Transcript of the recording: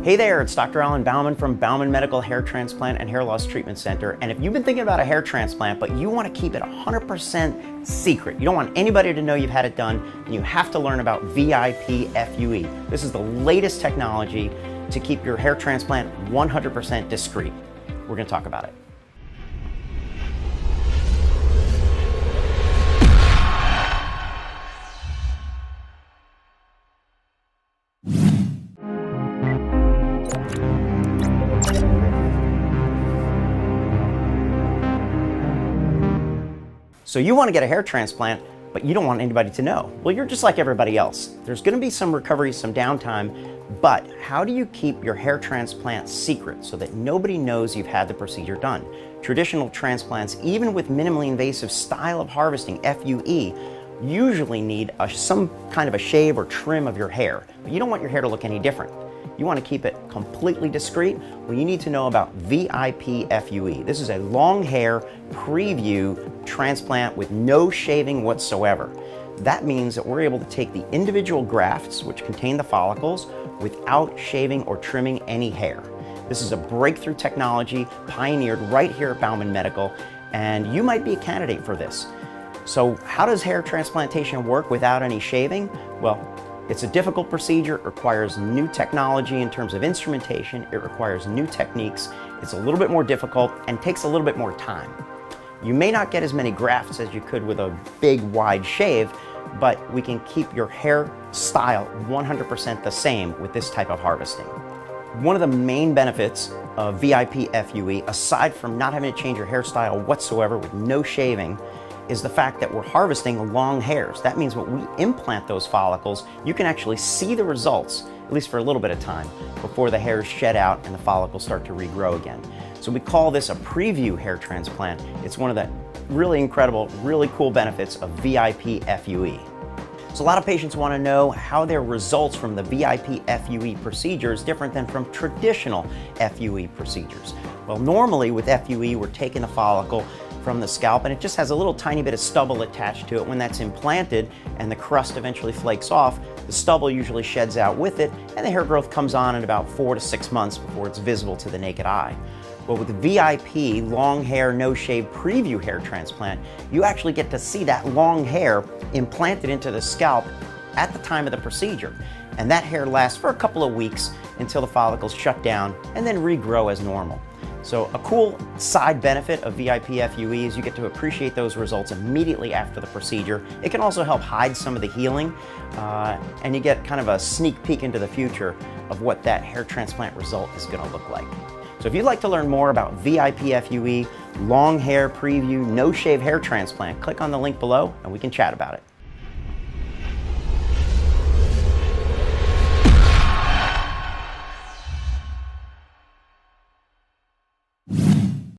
Hey there, it's Dr. Alan Bauman from Bauman Medical Hair Transplant and Hair Loss Treatment Center. And if you've been thinking about a hair transplant, but you want to keep it 100% secret, you don't want anybody to know you've had it done, then you have to learn about VIP FUE. This is the latest technology to keep your hair transplant 100% discreet. We're going to talk about it. So you want to get a hair transplant, but you don't want anybody to know. Well, you're just like everybody else. There's going to be some recovery, some downtime, but how do you keep your hair transplant secret so that nobody knows you've had the procedure done? Traditional transplants, even with minimally invasive style of harvesting, FUE, usually need some kind of a shave or trim of your hair, but you don't want your hair to look any different. You want to keep it completely discreet? Well, you need to know about VIP FUE. This is a long hair preview transplant with no shaving whatsoever. That means that we're able to take the individual grafts, which contain the follicles, without shaving or trimming any hair. This is a breakthrough technology pioneered right here at Bauman Medical, and you might be a candidate for this. So how does hair transplantation work without any shaving? Well, it's a difficult procedure. It requires new technology in terms of instrumentation. It requires new techniques. It's a little bit more difficult and takes a little bit more time. You may not get as many grafts as you could with a big, wide shave, but we can keep your hair style 100% the same with this type of harvesting. One of the main benefits of VIP FUE, aside from not having to change your hairstyle whatsoever with no shaving, is the fact that we're harvesting long hairs. That means when we implant those follicles, you can actually see the results, at least for a little bit of time, before the hairs shed out and the follicles start to regrow again. So we call this a preview hair transplant. It's one of the really incredible, really cool benefits of VIP FUE. So a lot of patients want to know how their results from the VIP FUE procedure is different than from traditional FUE procedures. Well, normally with FUE, we're taking the follicle from the scalp and it just has a little tiny bit of stubble attached to it. When that's implanted and the crust eventually flakes off, the stubble usually sheds out with it and the hair growth comes on in about 4 to 6 months before it's visible to the naked eye. Well, with the VIP long hair, no shave preview hair transplant, you actually get to see that long hair implanted into the scalp at the time of the procedure. And that hair lasts for a couple of weeks until the follicles shut down and then regrow as normal. So a cool side benefit of VIP FUE is you get to appreciate those results immediately after the procedure. It can also help hide some of the healing, and you get kind of a sneak peek into the future of what that hair transplant result is going to look like. So if you'd like to learn more about VIP FUE, long hair preview, no shave hair transplant, click on the link below and we can chat about it.